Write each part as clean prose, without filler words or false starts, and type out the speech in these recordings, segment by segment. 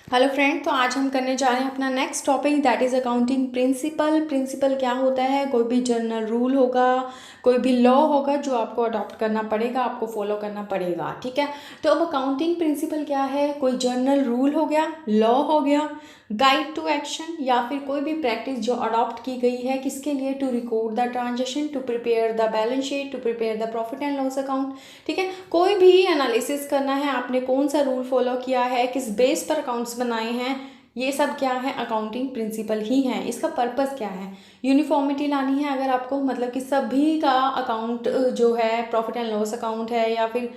Hello friend, तो आज हम करने जा रहे हैं अपना next topic that is accounting principle. Principle क्या होता है? कोई भी जनरल रूल होगा, कोई भी लॉ होगा जो आपको अडॉप्ट करना पड़ेगा, आपको फॉलो करना पड़ेगा। ठीक है, तो अब अकाउंटिंग प्रिंसिपल क्या है? कोई जनरल रूल हो गया, लॉ हो गया, गाइड टू एक्शन, या फिर कोई भी प्रैक्टिस जो अडॉप्ट की गई है किसके लिए? To record the transaction, to prepare the balance sheet, to prepare the profit and loss account. ठीक है, कोई भी एनालिसिस करना है, आपने कौन सा रूल फॉलो किया है, किस बेस पर अकाउंट्स बनाए हैं, ये सब क्या है? अकाउंटिंग प्रिंसिपल ही है। इसका पर्पस क्या है? यूनिफॉर्मिटी लानी है। अगर आपको मतलब कि सभी का अकाउंट जो है, प्रॉफिट एंड लॉस अकाउंट है या फिर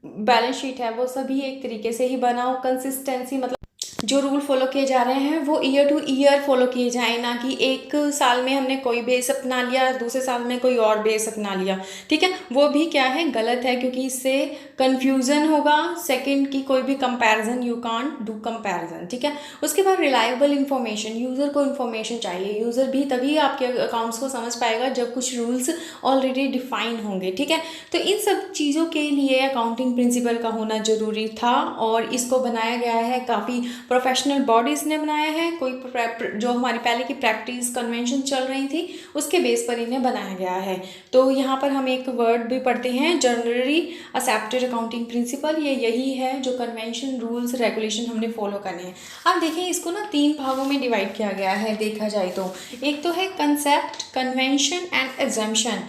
बैलेंस शीट है, वो सभी एक तरीके से ही बनाओ। कंसिस्टेंसी मतलब जो रूल फॉलो किए जा रहे हैं वो ईयर टू ईयर फॉलो किए जाएं, ना कि एक साल में हमने कोई बेस अपना लिया, दूसरे साल में कोई और बेस अपना लिया। ठीक है, वो भी क्या है? गलत है, क्योंकि इससे कंफ्यूजन होगा। सेकंड की कोई भी comparison, you can't do comparison. ठीक है, उसके बाद रिलायबल इंफॉर्मेशन। यूज़र को इन्फॉर्मेशन चाहिए। यूज़र भी तभी आपके अकाउंट्स को समझ पाएगा जब कुछ रूल्स ऑलरेडी डिफाइन होंगे। ठीक है, तो इन सब चीज़ों के लिए अकाउंटिंग प्रिंसिपल का होना ज़रूरी था, और इसको बनाया गया है काफ़ी प्रोफेशनल बॉडीज़ ने बनाया है। कोई जो हमारी पहले की प्रैक्टिस कन्वेंशन चल रही थी उसके बेस पर इन्हें बनाया गया है। तो यहाँ पर हम एक वर्ड भी पढ़ते हैं, जनरली एक्सेप्टेड अकाउंटिंग प्रिंसिपल। ये यही है जो कन्वेंशन, रूल्स, रेगुलेशन हमने फॉलो करने हैं। अब देखिए, इसको ना 3 भागों में डिवाइड किया गया है देखा जाए तो। एक तो है कंसेप्ट, कन्वेंशन एंड एग्जम्पशन।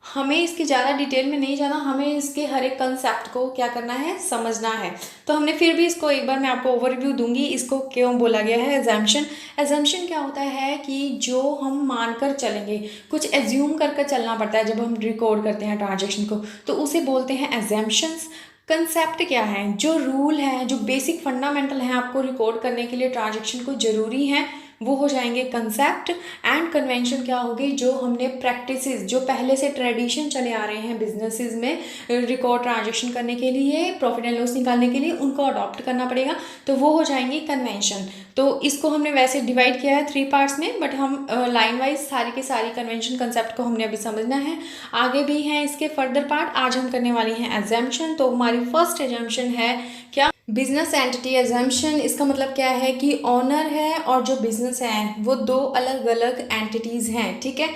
हमें इसकी ज़्यादा डिटेल में नहीं जाना, हमें इसके हर एक कंसेप्ट को क्या करना है? समझना है। तो हमने फिर भी इसको एक बार मैं आपको ओवरव्यू दूंगी, इसको क्यों बोला गया है एजम्पशन। एजम्पशन क्या होता है कि जो हम मानकर चलेंगे, कुछ एज्यूम करके चलना पड़ता है जब हम रिकॉर्ड करते हैं ट्रांजेक्शन को, तो उसे बोलते हैं एजम्पशंस। कंसेप्ट क्या है? जो रूल है, जो बेसिक फंडामेंटल है आपको रिकॉर्ड करने के लिए ट्रांजेक्शन को ज़रूरी है, वो हो जाएंगे कंसेप्ट। एंड कन्वेंशन क्या होगी? जो हमने प्रैक्टिसेस, जो पहले से ट्रेडिशन चले आ रहे हैं बिजनेसेस में रिकॉर्ड ट्रांजेक्शन करने के लिए, प्रॉफिट एंड लॉस निकालने के लिए, उनको अडॉप्ट करना पड़ेगा, तो वो हो जाएंगी कन्वेंशन। तो इसको हमने वैसे डिवाइड किया है 3 पार्ट्स में, बट हम लाइन वाइज सारी की सारी कन्वेंशन कंसेप्ट को हमने अभी समझना है। आगे भी हैं इसके फर्दर पार्ट। आज हम करने वाली हैं एजम्पशन। तो हमारी फर्स्ट एजम्पशन है क्या? Business entity assumption. इसका मतलब क्या है कि ऑनर है और जो बिजनेस है वो 2 अलग अलग एंटिटीज़ हैं। ठीक है,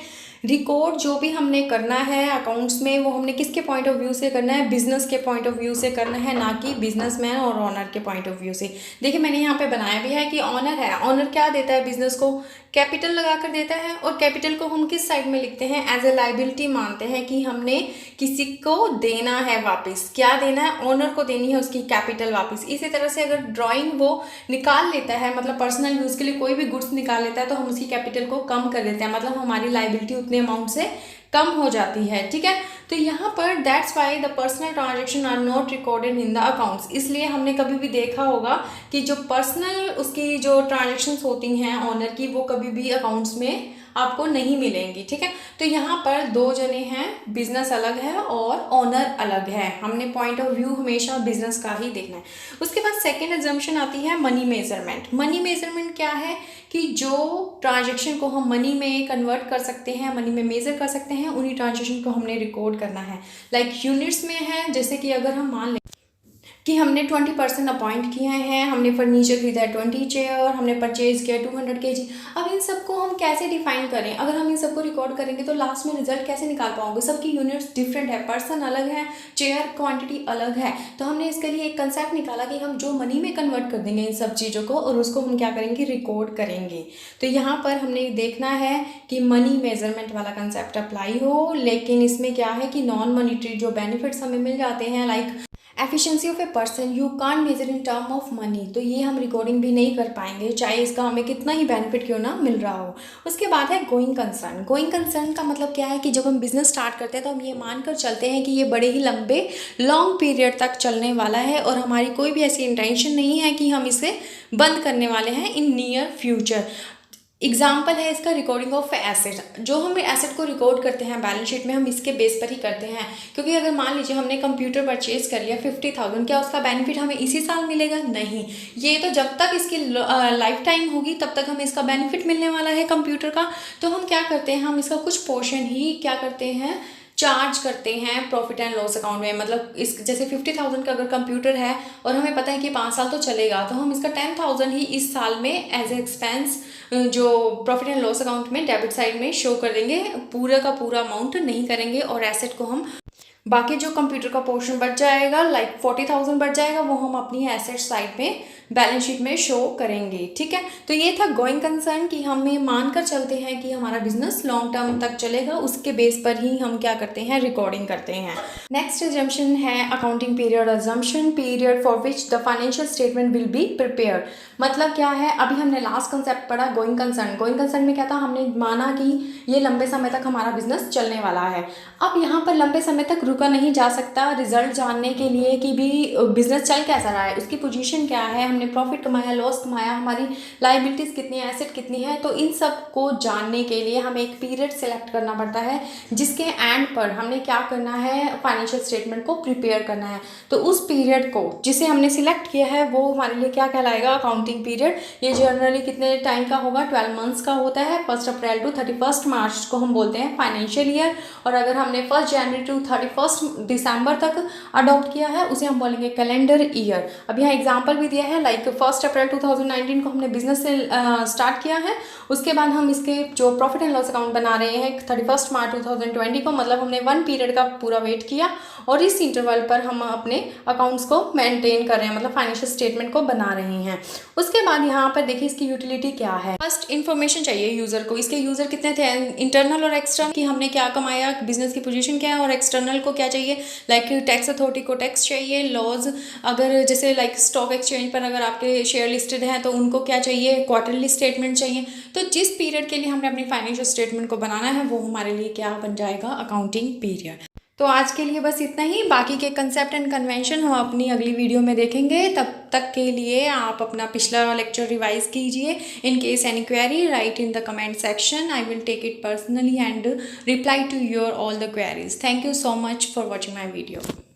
रिकॉर्ड जो भी हमने करना है अकाउंट्स में, वो हमने किसके पॉइंट ऑफ व्यू से करना है? बिजनेस के पॉइंट ऑफ व्यू से करना है, ना कि बिजनेसमैन और ऑनर के पॉइंट ऑफ व्यू से। देखिए, मैंने यहाँ पे बनाया भी है कि ऑनर है। ऑनर क्या देता है बिजनेस को? कैपिटल लगा कर देता है, और कैपिटल को हम किस साइड में लिखते हैं? एज ए लाइबिलिटी मानते हैं कि हमने किसी को देना है वापस। क्या देना है? ओनर को देनी है उसकी कैपिटल वापस। इसी तरह से अगर ड्राइंग वो निकाल लेता है, मतलब पर्सनल यूज़ के लिए कोई भी गुड्स निकाल लेता है, तो हम उसकी कैपिटल को कम कर देते हैं, मतलब हमारी लाइबिलिटी उतने अमाउंट से कम हो जाती है। ठीक है, तो यहाँ पर that's why the personal transaction are not recorded in the accounts. इसलिए हमने कभी भी देखा होगा कि जो पर्सनल उसकी जो ट्रांजेक्शन्स होती हैं ऑनर की, वो कभी भी अकाउंट्स में आपको नहीं मिलेंगी। ठीक है, तो यहाँ पर 2 जने हैं, बिजनेस अलग है और ऑनर अलग है। हमने पॉइंट ऑफ व्यू हमेशा बिजनेस का ही देखना है। उसके बाद सेकेंड एग्जम्पशन आती है मनी मेजरमेंट। मनी मेजरमेंट क्या है कि जो ट्रांजेक्शन को हम मनी में कन्वर्ट कर सकते हैं, मनी में मेजर कर सकते हैं, उन्हीं ट्रांजेक्शन को हमने रिकॉर्ड करना है। लाइक यूनिट्स में है, जैसे कि अगर हम मान लें कि हमने 20% अपॉइंट किए हैं, हमने फर्नीचर खरीदा है 20 चेयर, हमने परचेज किया 200 kg। अब इन सबको हम कैसे डिफाइन करें? अगर हम इन सबको रिकॉर्ड करेंगे तो लास्ट में रिजल्ट कैसे निकाल पाओगे? सबकी यूनिट्स डिफरेंट है, पर्सन अलग है, चेयर क्वांटिटी अलग है। तो हमने इसके लिए एक कंसेप्ट निकाला कि हम जो मनी में कन्वर्ट कर देंगे इन सब चीज़ों को, और उसको हम क्या करेंगे? रिकॉर्ड करेंगे। तो यहाँ पर हमने देखना है कि मनी मेजरमेंट वाला कंसेप्ट अप्लाई हो, लेकिन इसमें क्या है कि नॉन मॉनिटरी जो बेनिफिट्स हमें मिल जाते हैं, like efficiency of a person, you can't measure in term of money, तो ये हम रिकॉर्डिंग भी नहीं कर पाएंगे, चाहे इसका हमें कितना ही बेनिफिट क्यों ना मिल रहा हो। उसके बाद है गोइंग कंसर्न। गोइंग कंसर्न का मतलब क्या है कि जब हम बिजनेस स्टार्ट करते हैं तो हम ये मानकर चलते हैं कि ये बड़े ही लंबे लॉन्ग पीरियड तक चलने वाला है, और हमारी कोई भी ऐसी इंटेंशन नहीं है कि हम इसे बंद करने वाले हैं इन नियर फ्यूचर। एग्जाम्पल है इसका रिकॉर्डिंग ऑफ एसेट। जो हम एसेट को रिकॉर्ड करते हैं बैलेंस शीट में, हम इसके बेस पर ही करते हैं, क्योंकि अगर मान लीजिए हमने कंप्यूटर परचेज कर लिया 50,000, क्या उसका बेनिफिट हमें इसी साल मिलेगा? नहीं, ये तो जब तक इसकी लाइफ टाइम होगी तब तक हमें इसका बेनिफिट मिलने वाला है कंप्यूटर का। तो हम क्या करते हैं? हम इसका कुछ पोर्शन ही क्या करते हैं? चार्ज करते हैं प्रॉफिट एंड लॉस अकाउंट में। मतलब इस जैसे 50,000 का अगर कंप्यूटर है और हमें पता है कि 5 साल तो चलेगा, तो हम इसका 10,000 ही इस साल में एज ए एक्सपेंस जो प्रॉफिट एंड लॉस अकाउंट में डेबिट साइड में शो कर देंगे, पूरा का पूरा अमाउंट नहीं करेंगे। और एसेट को हम बाकी जो कंप्यूटर का पोर्शन बच जाएगा, लाइक 40,000 बच जाएगा, वो हम अपनी एसेट साइड में बैलेंस शीट में शो करेंगे। ठीक है, तो ये था गोइंग कंसर्न कि हमें मानकर चलते हैं कि हमारा बिजनेस लॉन्ग टर्म तक चलेगा, उसके बेस पर ही हम क्या करते हैं, रिकॉर्डिंग करते हैं। नेक्स्ट अजम्पशन है accounting period assumption, period for which the financial statement will be prepare. मतलब क्या है, अभी हमने लास्ट कंसेप्ट पढ़ा गोइंग कंसर्न। गोइंग कंसर्न में क्या था, हमने माना कि ये लंबे समय तक हमारा बिजनेस चलने वाला है। अब यहाँ पर लंबे समय तक रुका नहीं जा सकता रिजल्ट जानने के लिए कि भी बिजनेस चल कैसा रहा है, उसकी पोजीशन क्या है, हमने प्रॉफिट कमाया, लॉस कमाया, हमारी लायबिलिटीज़ कितनी है, एसेट कितनी है। तो इन सब को जानने के लिए हमें एक पीरियड सेलेक्ट करना पड़ता है जिसके एंड पर हमने क्या करना है, फाइनेंशियल स्टेटमेंट को प्रिपेयर करना है। तो उस पीरियड को जिसे हमने सिलेक्ट किया है वो हमारे लिए क्या कहलाएगा, अकाउंटिंग पीरियड। ये जनरली कितने टाइम का होगा, 12 मंथ्स का होता है। 1 अप्रैल टू 31 मार्च को हम बोलते हैं फाइनेंशियल ईयर, और अगर हमने 1 जनवरी टू 31 दिसंबर तक अडॉप्ट किया है उसे हम बोलेंगे कैलेंडर ईयर। अब यहाँ एग्जांपल भी दिया है, लाइक 1 अप्रैल 2019 को हमने बिजनेस से स्टार्ट किया है, उसके बाद हम इसके जो प्रॉफिट एंड लॉस अकाउंट बना रहे हैं 31 मार्च 2020 को, मतलब हमने 1 पीरियड का पूरा वेट किया और इस इंटरवल पर हम अपने अकाउंट्स को मेंटेन कर रहे हैं, मतलब फाइनेंशियल स्टेटमेंट को बना रहे हैं। उसके बाद यहाँ पर देखिए इसकी यूटिलिटी क्या है। फर्स्ट इन्फॉर्मेशन चाहिए यूज़र को, इसके यूज़र कितने थे, इंटरनल और एक्सटर्नल, कि हमने क्या कमाया, बिजनेस की पोजीशन क्या है, और एक्सटर्नल को क्या चाहिए, लाइक टैक्स अथॉरिटी को टैक्स चाहिए, लॉज अगर जैसे लाइक स्टॉक एक्सचेंज पर अगर आपके शेयर लिस्टेड हैं तो उनको क्या चाहिए, क्वार्टरली स्टेटमेंट चाहिए। तो जिस पीरियड के लिए हमने अपनी फाइनेंशियल स्टेटमेंट को बनाना है वो हमारे लिए क्या बन जाएगा, अकाउंटिंग पीरियड। तो आज के लिए बस इतना ही, बाकी के कंसेप्ट एंड कन्वेंशन हम अपनी अगली वीडियो में देखेंगे। तब तक के लिए आप अपना पिछला लेक्चर रिवाइज कीजिए। In case any query write in the comment section, I will take it personally and reply to your all the queries. Thank you so much for watching my video.